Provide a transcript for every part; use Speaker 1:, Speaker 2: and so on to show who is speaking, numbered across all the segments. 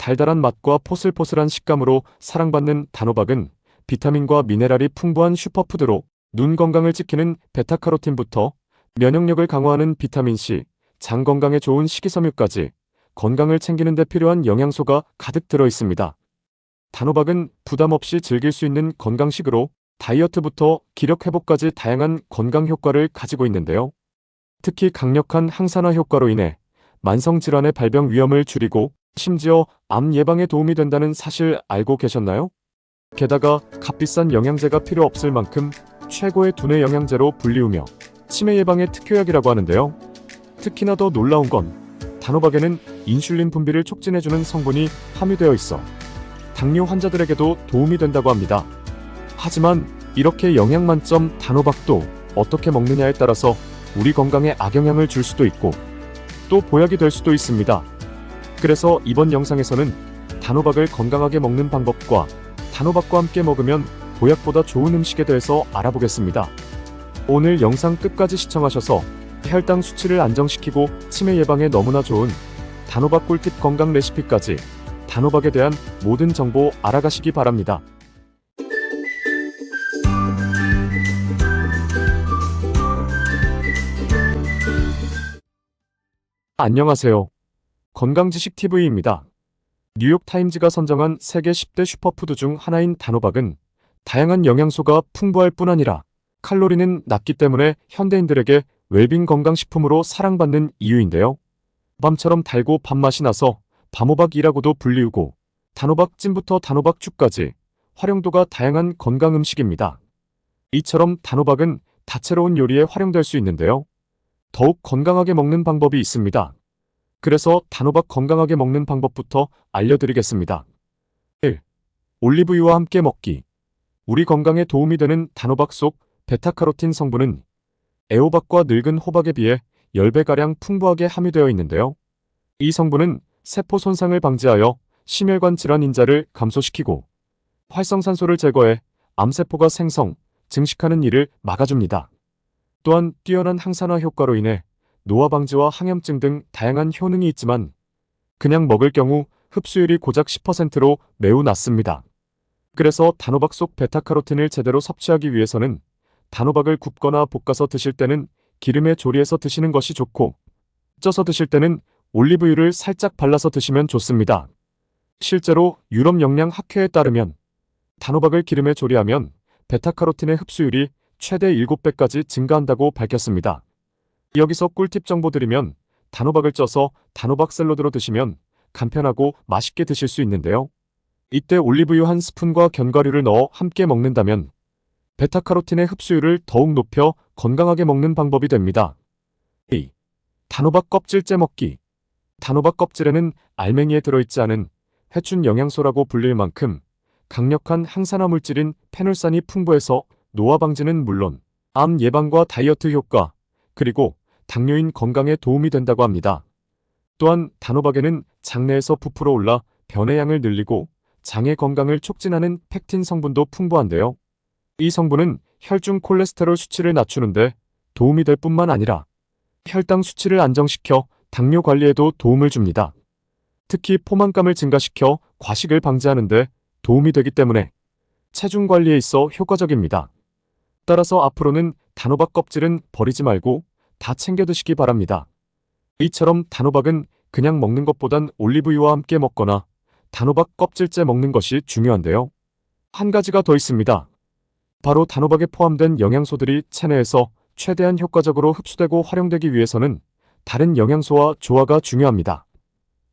Speaker 1: 달달한 맛과 포슬포슬한 식감으로 사랑받는 단호박은 비타민과 미네랄이 풍부한 슈퍼푸드로 눈 건강을 지키는 베타카로틴부터 면역력을 강화하는 비타민C, 장 건강에 좋은 식이섬유까지 건강을 챙기는 데 필요한 영양소가 가득 들어 있습니다. 단호박은 부담 없이 즐길 수 있는 건강식으로 다이어트부터 기력 회복까지 다양한 건강 효과를 가지고 있는데요. 특히 강력한 항산화 효과로 인해 만성질환의 발병 위험을 줄이고 심지어 암 예방에 도움이 된다는 사실 알고 계셨나요? 게다가 값비싼 영양제가 필요 없을 만큼 최고의 두뇌 영양제로 불리우며 치매 예방의 특효약이라고 하는데요. 특히나 더 놀라운 건 단호박에는 인슐린 분비를 촉진해주는 성분이 함유되어 있어 당뇨 환자들에게도 도움이 된다고 합니다. 하지만 이렇게 영양 만점 단호박도 어떻게 먹느냐에 따라서 우리 건강에 악영향을 줄 수도 있고 또 보약이 될 수도 있습니다. 그래서 이번 영상에서는 단호박을 건강하게 먹는 방법과 단호박과 함께 먹으면 보약보다 좋은 음식에 대해서 알아보겠습니다. 오늘 영상 끝까지 시청하셔서 혈당 수치를 안정시키고 치매 예방에 너무나 좋은 단호박 꿀팁 건강 레시피까지 단호박에 대한 모든 정보 알아가시기 바랍니다. 안녕하세요. 건강지식TV입니다. 뉴욕타임즈가 선정한 세계 10대 슈퍼푸드 중 하나인 단호박은 다양한 영양소가 풍부할 뿐 아니라 칼로리는 낮기 때문에 현대인들에게 웰빙 건강식품으로 사랑받는 이유인데요. 밤처럼 달고 밥맛이 나서 밤호박이라고도 불리우고 단호박찜부터 단호박죽까지 활용도가 다양한 건강 음식입니다. 이처럼 단호박은 다채로운 요리에 활용될 수 있는데요. 더욱 건강하게 먹는 방법이 있습니다. 그래서 단호박 건강하게 먹는 방법부터 알려드리겠습니다. 1. 올리브유와 함께 먹기. 우리 건강에 도움이 되는 단호박 속 베타카로틴 성분은 애호박과 늙은 호박에 비해 10배가량 풍부하게 함유되어 있는데요. 이 성분은 세포 손상을 방지하여 심혈관 질환 인자를 감소시키고 활성산소를 제거해 암세포가 생성, 증식하는 일을 막아줍니다. 또한 뛰어난 항산화 효과로 인해 노화 방지와 항염증 등 다양한 효능이 있지만 그냥 먹을 경우 흡수율이 고작 10%로 매우 낮습니다. 그래서 단호박 속 베타카로틴을 제대로 섭취하기 위해서는 단호박을 굽거나 볶아서 드실 때는 기름에 조리해서 드시는 것이 좋고 쪄서 드실 때는 올리브유를 살짝 발라서 드시면 좋습니다. 실제로 유럽영양학회에 따르면 단호박을 기름에 조리하면 베타카로틴의 흡수율이 최대 7배까지 증가한다고 밝혔습니다. 여기서 꿀팁 정보 드리면 단호박을 쪄서 단호박 샐러드로 드시면 간편하고 맛있게 드실 수 있는데요. 이때 올리브유 한 스푼과 견과류를 넣어 함께 먹는다면 베타카로틴의 흡수율을 더욱 높여 건강하게 먹는 방법이 됩니다. 2. 단호박 껍질째 먹기. 단호박 껍질에는 알맹이에 들어있지 않은 해충 영양소라고 불릴 만큼 강력한 항산화 물질인 페놀산이 풍부해서 노화 방지는 물론 암 예방과 다이어트 효과, 그리고 당뇨인 건강에 도움이 된다고 합니다. 또한 단호박에는 장내에서 부풀어 올라 변의 양을 늘리고 장의 건강을 촉진하는 펙틴 성분도 풍부한데요. 이 성분은 혈중 콜레스테롤 수치를 낮추는데 도움이 될 뿐만 아니라 혈당 수치를 안정시켜 당뇨 관리에도 도움을 줍니다. 특히 포만감을 증가시켜 과식을 방지하는 데 도움이 되기 때문에 체중 관리에 있어 효과적입니다. 따라서 앞으로는 단호박 껍질은 버리지 말고 다 챙겨 드시기 바랍니다. 이처럼 단호박은 그냥 먹는 것보단 올리브유와 함께 먹거나 단호박 껍질째 먹는 것이 중요한데요. 한 가지가 더 있습니다. 바로 단호박에 포함된 영양소들이 체내에서 최대한 효과적으로 흡수되고 활용되기 위해서는 다른 영양소와 조화가 중요합니다.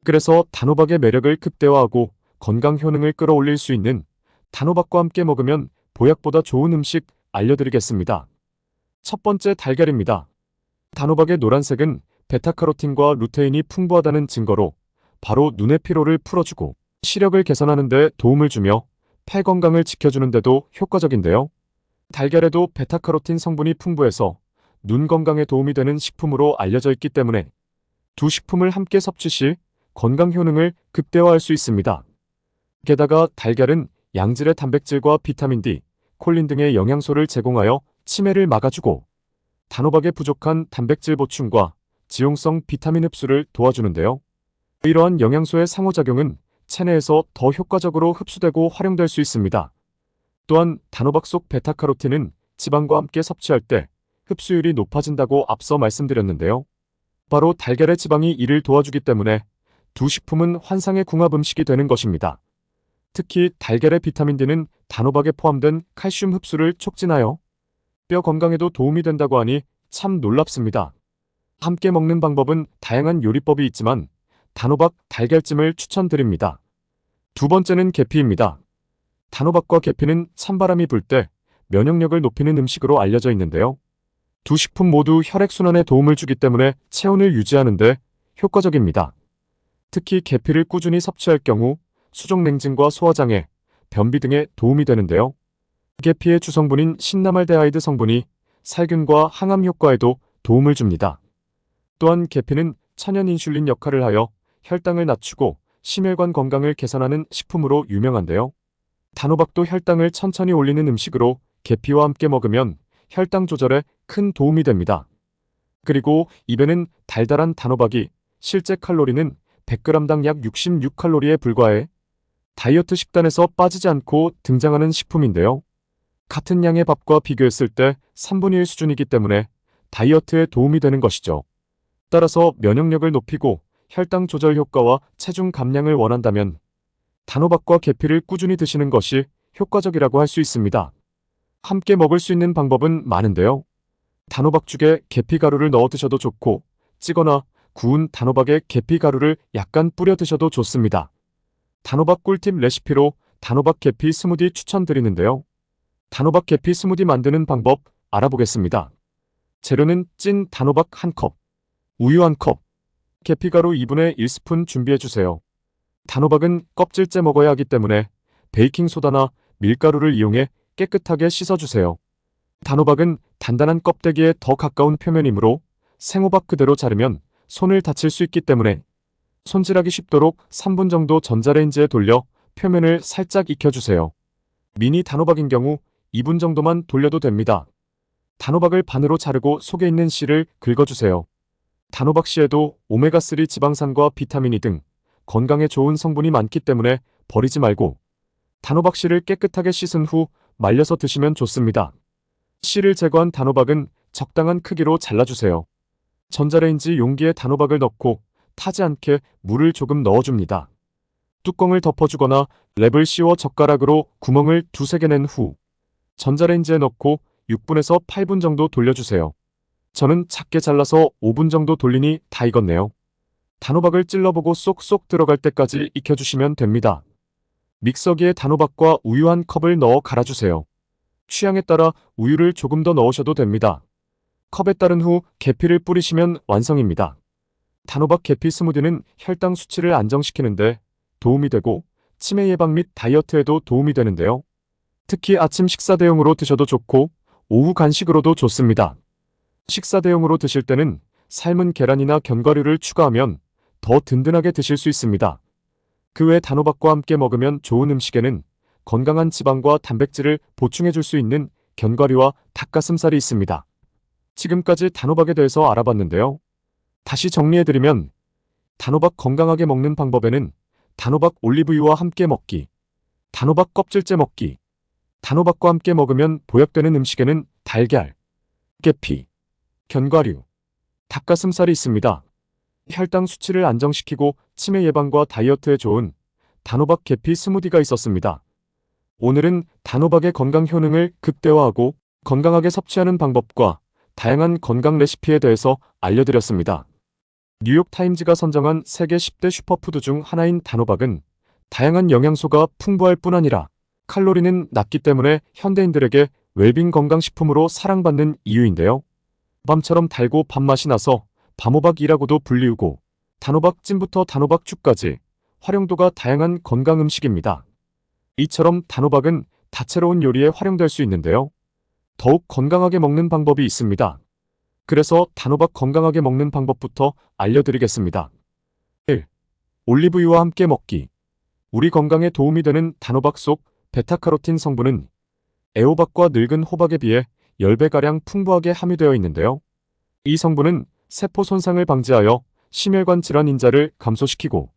Speaker 1: 그래서 단호박의 매력을 극대화하고 건강 효능을 끌어올릴 수 있는 단호박과 함께 먹으면 보약보다 좋은 음식 알려드리겠습니다. 첫 번째, 달걀입니다. 단호박의 노란색은 베타카로틴과 루테인이 풍부하다는 증거로 바로 눈의 피로를 풀어주고 시력을 개선하는 데 도움을 주며 폐 건강을 지켜주는 데도 효과적인데요. 달걀에도 베타카로틴 성분이 풍부해서 눈 건강에 도움이 되는 식품으로 알려져 있기 때문에 두 식품을 함께 섭취 시 건강 효능을 극대화할 수 있습니다. 게다가 달걀은 양질의 단백질과 비타민 D, 콜린 등의 영양소를 제공하여 치매를 막아주고 단호박의 부족한 단백질 보충과 지용성 비타민 흡수를 도와주는데요. 이러한 영양소의 상호작용은 체내에서 더 효과적으로 흡수되고 활용될 수 있습니다. 또한 단호박 속 베타카로틴은 지방과 함께 섭취할 때 흡수율이 높아진다고 앞서 말씀드렸는데요. 바로 달걀의 지방이 이를 도와주기 때문에 두 식품은 환상의 궁합 음식이 되는 것입니다. 특히 달걀의 비타민 D는 단호박에 포함된 칼슘 흡수를 촉진하여 뼈 건강에도 도움이 된다고 하니 참 놀랍습니다. 함께 먹는 방법은 다양한 요리법이 있지만 단호박 달걀찜을 추천드립니다. 두 번째는 계피입니다. 단호박과 계피는 찬바람이 불 때 면역력을 높이는 음식으로 알려져 있는데요. 두 식품 모두 혈액순환에 도움을 주기 때문에 체온을 유지하는 데 효과적입니다. 특히 계피를 꾸준히 섭취할 경우 수족 냉증과 소화장애, 변비 등에 도움이 되는데요. 계피의 주성분인 신나말데하이드 성분이 살균과 항암 효과에도 도움을 줍니다. 또한 계피는 천연 인슐린 역할을 하여 혈당을 낮추고 심혈관 건강을 개선하는 식품으로 유명한데요. 단호박도 혈당을 천천히 올리는 음식으로 계피와 함께 먹으면 혈당 조절에 큰 도움이 됩니다. 그리고 입에는 달달한 단호박이 실제 칼로리는 100g당 약 66칼로리에 불과해 다이어트 식단에서 빠지지 않고 등장하는 식품인데요. 같은 양의 밥과 비교했을 때 3분의 1 수준이기 때문에 다이어트에 도움이 되는 것이죠. 따라서 면역력을 높이고 혈당 조절 효과와 체중 감량을 원한다면 단호박과 계피를 꾸준히 드시는 것이 효과적이라고 할 수 있습니다. 함께 먹을 수 있는 방법은 많은데요. 단호박죽에 계피가루를 넣어 드셔도 좋고 찌거나 구운 단호박에 계피가루를 약간 뿌려 드셔도 좋습니다. 단호박 꿀팁 레시피로 단호박 계피 스무디 추천드리는데요. 단호박 계피 스무디 만드는 방법 알아보겠습니다. 재료는 찐 단호박 1컵, 우유 1컵, 계피가루 2분의 1스푼 준비해주세요. 단호박은 껍질째 먹어야 하기 때문에 베이킹소다나 밀가루를 이용해 깨끗하게 씻어주세요. 단호박은 단단한 껍데기에 더 가까운 표면이므로 생호박 그대로 자르면 손을 다칠 수 있기 때문에 손질하기 쉽도록 3분 정도 전자레인지에 돌려 표면을 살짝 익혀주세요. 미니 단호박인 경우 2분 정도만 돌려도 됩니다. 단호박을 반으로 자르고 속에 있는 씨를 긁어주세요. 단호박 씨에도 오메가3 지방산과 비타민 E 등 건강에 좋은 성분이 많기 때문에 버리지 말고 단호박 씨를 깨끗하게 씻은 후 말려서 드시면 좋습니다. 씨를 제거한 단호박은 적당한 크기로 잘라주세요. 전자레인지 용기에 단호박을 넣고 타지 않게 물을 조금 넣어줍니다. 뚜껑을 덮어주거나 랩을 씌워 젓가락으로 구멍을 2-3개 낸 후 전자레인지에 넣고 6분에서 8분 정도 돌려주세요. 저는 작게 잘라서 5분 정도 돌리니 다 익었네요. 단호박을 찔러보고 쏙쏙 들어갈 때까지 익혀주시면 됩니다. 믹서기에 단호박과 우유 1컵을 넣어 갈아주세요. 취향에 따라 우유를 조금 더 넣으셔도 됩니다. 컵에 따른 후 계피를 뿌리시면 완성입니다. 단호박 계피 스무디는 혈당 수치를 안정시키는데 도움이 되고 치매 예방 및 다이어트에도 도움이 되는데요. 특히 아침 식사 대용으로 드셔도 좋고 오후 간식으로도 좋습니다. 식사 대용으로 드실 때는 삶은 계란이나 견과류를 추가하면 더 든든하게 드실 수 있습니다. 그 외 단호박과 함께 먹으면 좋은 음식에는 건강한 지방과 단백질을 보충해 줄 수 있는 견과류와 닭가슴살이 있습니다. 지금까지 단호박에 대해서 알아봤는데요. 다시 정리해드리면 단호박 건강하게 먹는 방법에는 단호박 올리브유와 함께 먹기, 단호박 껍질째 먹기, 단호박과 함께 먹으면 보약되는 음식에는 달걀, 계피, 견과류, 닭가슴살이 있습니다. 혈당 수치를 안정시키고 치매 예방과 다이어트에 좋은 단호박 계피 스무디가 있었습니다. 오늘은 단호박의 건강 효능을 극대화하고 건강하게 섭취하는 방법과 다양한 건강 레시피에 대해서 알려드렸습니다. 뉴욕타임즈가 선정한 세계 10대 슈퍼푸드 중 하나인 단호박은 다양한 영양소가 풍부할 뿐 아니라 칼로리는 낮기 때문에 현대인들에게 웰빙 건강식품으로 사랑받는 이유인데요. 밤처럼 달고 밥맛이 나서 밤호박이라고도 불리우고 단호박찜부터 단호박죽까지 활용도가 다양한 건강 음식입니다. 이처럼 단호박은 다채로운 요리에 활용될 수 있는데요. 더욱 건강하게 먹는 방법이 있습니다. 그래서 단호박 건강하게 먹는 방법부터 알려드리겠습니다. 1. 올리브유와 함께 먹기. 우리 건강에 도움이 되는 단호박 속 베타카로틴 성분은 애호박과 늙은 호박에 비해 10배가량 풍부하게 함유되어 있는데요. 이 성분은 세포 손상을 방지하여 심혈관 질환 인자를 감소시키고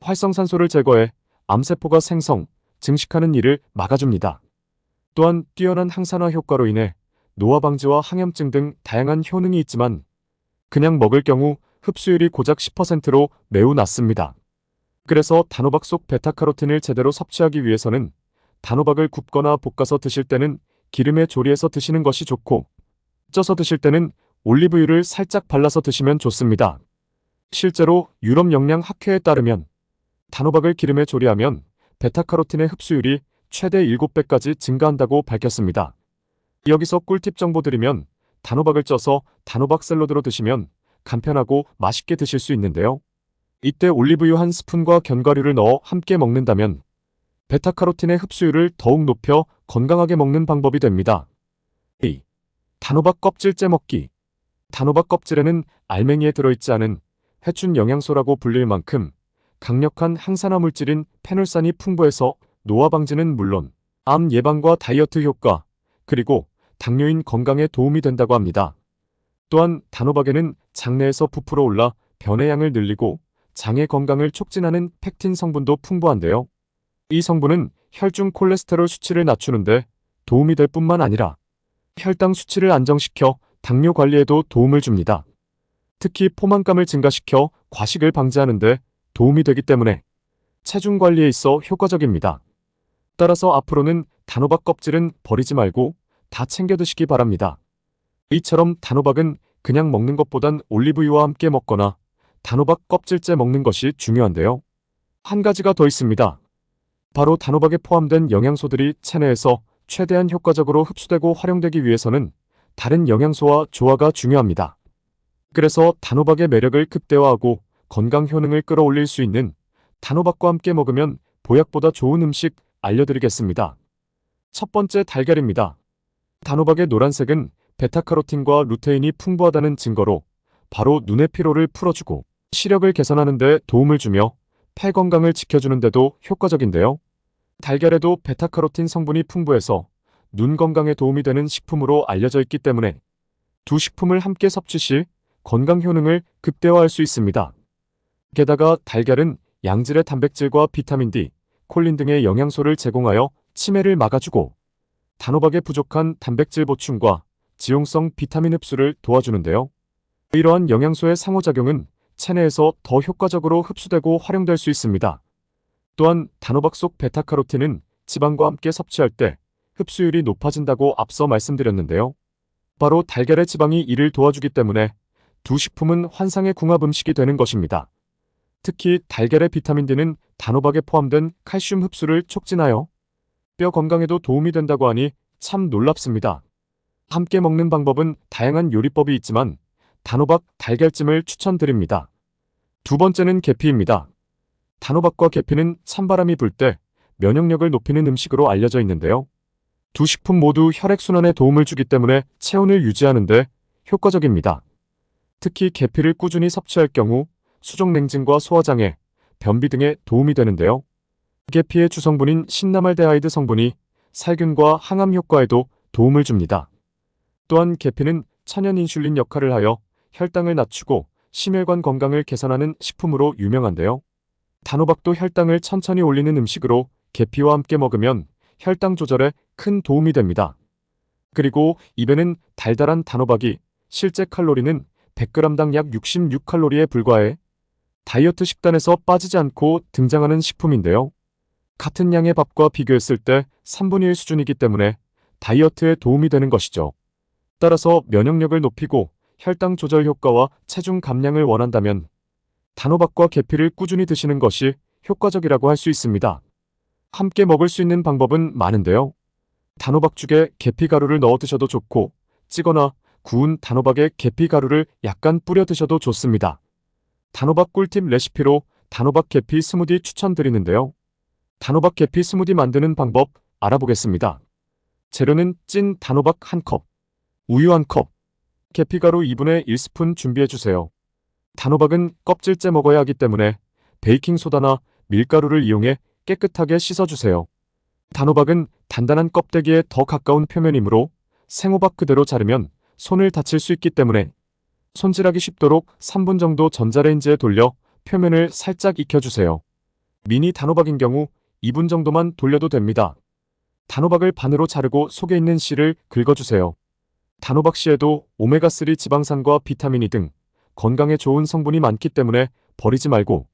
Speaker 1: 활성산소를 제거해 암세포가 생성, 증식하는 일을 막아줍니다. 또한 뛰어난 항산화 효과로 인해 노화 방지와 항염증 등 다양한 효능이 있지만 그냥 먹을 경우 흡수율이 고작 10%로 매우 낮습니다. 그래서 단호박 속 베타카로틴을 제대로 섭취하기 위해서는 단호박을 굽거나 볶아서 드실 때는 기름에 조리해서 드시는 것이 좋고, 쪄서 드실 때는 올리브유를 살짝 발라서 드시면 좋습니다. 실제로 유럽 영양학회에 따르면 단호박을 기름에 조리하면 베타카로틴의 흡수율이 최대 7배까지 증가한다고 밝혔습니다. 여기서 꿀팁 정보 드리면 단호박을 쪄서 단호박 샐러드로 드시면 간편하고 맛있게 드실 수 있는데요. 이때 올리브유 한 스푼과 견과류를 넣어 함께 먹는다면 베타카로틴의 흡수율을 더욱 높여 건강하게 먹는 방법이 됩니다. 2. 단호박 껍질째 먹기. 단호박 껍질에는 알맹이에 들어있지 않은 해충 영양소라고 불릴 만큼 강력한 항산화 물질인 페놀산이 풍부해서 노화 방지는 물론 암 예방과 다이어트 효과, 그리고 당뇨인 건강에 도움이 된다고 합니다. 또한 단호박에는 장내에서 부풀어 올라 변의 양을 늘리고 장의 건강을 촉진하는 펙틴 성분도 풍부한데요. 이 성분은 혈중 콜레스테롤 수치를 낮추는데 도움이 될 뿐만 아니라 혈당 수치를 안정시켜 당뇨 관리에도 도움을 줍니다. 특히 포만감을 증가시켜 과식을 방지하는 데 도움이 되기 때문에 체중 관리에 있어 효과적입니다. 따라서 앞으로는 단호박 껍질은 버리지 말고 다 챙겨 드시기 바랍니다. 이처럼 단호박은 그냥 먹는 것보단 올리브유와 함께 먹거나 단호박 껍질째 먹는 것이 중요한데요. 한 가지가 더 있습니다. 바로 단호박에 포함된 영양소들이 체내에서 최대한 효과적으로 흡수되고 활용되기 위해서는 다른 영양소와 조화가 중요합니다. 그래서 단호박의 매력을 극대화하고 건강 효능을 끌어올릴 수 있는 단호박과 함께 먹으면 보약보다 좋은 음식 알려드리겠습니다. 첫 번째, 달걀입니다. 단호박의 노란색은 베타카로틴과 루테인이 풍부하다는 증거로 바로 눈의 피로를 풀어주고 시력을 개선하는 데 도움을 주며 폐 건강을 지켜주는 데도 효과적인데요. 달걀에도 베타카로틴 성분이 풍부해서 눈 건강에 도움이 되는 식품으로 알려져 있기 때문에 두 식품을 함께 섭취 시 건강 효능을 극대화할 수 있습니다. 게다가 달걀은 양질의 단백질과 비타민 D, 콜린 등의 영양소를 제공하여 치매를 막아주고 단호박의 부족한 단백질 보충과 지용성 비타민 흡수를 도와주는데요. 이러한 영양소의 상호작용은 체내에서 더 효과적으로 흡수되고 활용될 수 있습니다. 또한 단호박 속 베타카로틴은 지방과 함께 섭취할 때 흡수율이 높아진다고 앞서 말씀드렸는데요. 바로 달걀의 지방이 이를 도와주기 때문에 두 식품은 환상의 궁합 음식이 되는 것입니다. 특히 달걀의 비타민 D는 단호박에 포함된 칼슘 흡수를 촉진하여 뼈 건강에도 도움이 된다고 하니 참 놀랍습니다. 함께 먹는 방법은 다양한 요리법이 있지만 단호박 달걀찜을 추천드립니다. 두 번째는 계피입니다. 단호박과 계피는 찬바람이 불 때 면역력을 높이는 음식으로 알려져 있는데요. 두 식품 모두 혈액순환에 도움을 주기 때문에 체온을 유지하는 데 효과적입니다. 특히 계피를 꾸준히 섭취할 경우 수족냉증과 소화장애, 변비 등에 도움이 되는데요. 계피의 주성분인 신나말데하이드 성분이 살균과 항암 효과에도 도움을 줍니다. 또한 계피는 천연 인슐린 역할을 하여 혈당을 낮추고 심혈관 건강을 개선하는 식품으로 유명한데요. 단호박도 혈당을 천천히 올리는 음식으로 계피와 함께 먹으면 혈당 조절에 큰 도움이 됩니다. 그리고 입에는 달달한 단호박이 실제 칼로리는 100g당 약 66칼로리에 불과해 다이어트 식단에서 빠지지 않고 등장하는 식품인데요. 같은 양의 밥과 비교했을 때 3분의 1 수준이기 때문에 다이어트에 도움이 되는 것이죠. 따라서 면역력을 높이고 혈당 조절 효과와 체중 감량을 원한다면 단호박과 계피를 꾸준히 드시는 것이 효과적이라고 할 수 있습니다. 함께 먹을 수 있는 방법은 많은데요. 단호박죽에 계피가루를 넣어 드셔도 좋고 찌거나 구운 단호박에 계피가루를 약간 뿌려 드셔도 좋습니다. 단호박 꿀팁 레시피로 단호박 계피 스무디 추천드리는데요. 단호박 계피 스무디 만드는 방법 알아보겠습니다. 재료는 찐 단호박 1컵, 우유 1컵, 계피가루 2분의 1스푼 준비해주세요. 단호박은 껍질째 먹어야 하기 때문에 베이킹소다나 밀가루를 이용해 깨끗하게 씻어주세요. 단호박은 단단한 껍데기에 더 가까운 표면이므로 생호박 그대로 자르면 손을 다칠 수 있기 때문에 손질하기 쉽도록 3분 정도 전자레인지에 돌려 표면을 살짝 익혀주세요. 미니 단호박인 경우 2분 정도만 돌려도 됩니다. 단호박을 반으로 자르고 속에 있는 씨를 긁어주세요. 단호박 씨에도 오메가3 지방산과 비타민 E 등 건강에 좋은 성분이 많기 때문에 버리지 말고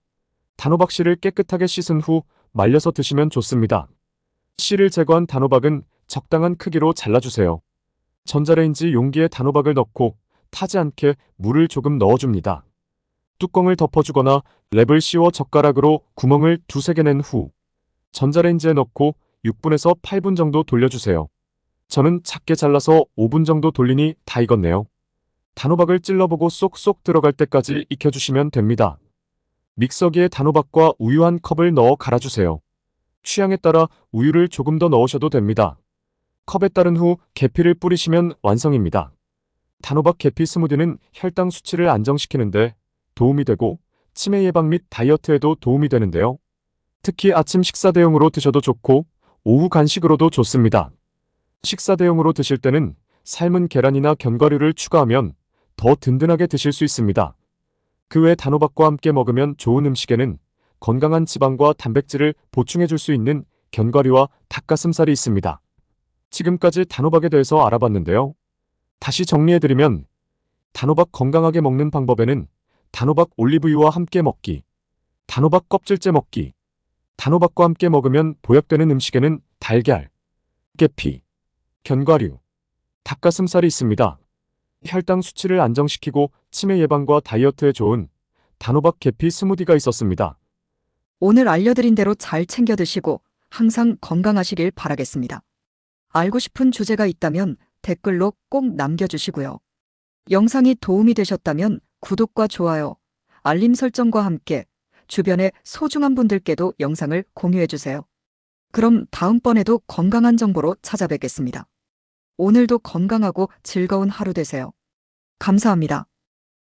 Speaker 1: 단호박 씨를 깨끗하게 씻은 후 말려서 드시면 좋습니다. 씨를 제거한 단호박은 적당한 크기로 잘라주세요. 전자레인지 용기에 단호박을 넣고 타지 않게 물을 조금 넣어줍니다. 뚜껑을 덮어주거나 랩을 씌워 젓가락으로 구멍을 2-3개 낸 후 전자레인지에 넣고 6분에서 8분 정도 돌려주세요. 저는 작게 잘라서 5분 정도 돌리니 다 익었네요. 단호박을 찔러보고 쏙쏙 들어갈 때까지 익혀주시면 됩니다. 믹서기에 단호박과 우유 1컵을 넣어 갈아주세요. 취향에 따라 우유를 조금 더 넣으셔도 됩니다. 컵에 따른 후 계피를 뿌리시면 완성입니다. 단호박 계피 스무디는 혈당 수치를 안정시키는데 도움이 되고 치매 예방 및 다이어트에도 도움이 되는데요. 특히 아침 식사 대용으로 드셔도 좋고 오후 간식으로도 좋습니다. 식사 대용으로 드실 때는 삶은 계란이나 견과류를 추가하면 더 든든하게 드실 수 있습니다. 그 외 단호박과 함께 먹으면 좋은 음식에는 건강한 지방과 단백질을 보충해 줄 수 있는 견과류와 닭가슴살이 있습니다. 지금까지 단호박에 대해서 알아봤는데요. 다시 정리해드리면 단호박 건강하게 먹는 방법에는 단호박 올리브유와 함께 먹기, 단호박 껍질째 먹기, 단호박과 함께 먹으면 보약되는 음식에는 달걀, 계피, 견과류, 닭가슴살이 있습니다. 혈당 수치를 안정시키고 치매 예방과 다이어트에 좋은 단호박 계피 스무디가 있었습니다.
Speaker 2: 오늘 알려드린 대로 잘 챙겨 드시고 항상 건강하시길 바라겠습니다. 알고 싶은 주제가 있다면 댓글로 꼭 남겨주시고요. 영상이 도움이 되셨다면 구독과 좋아요, 알림 설정과 함께 주변의 소중한 분들께도 영상을 공유해주세요. 그럼 다음번에도 건강한 정보로 찾아뵙겠습니다. 오늘도 건강하고 즐거운 하루 되세요. 감사합니다.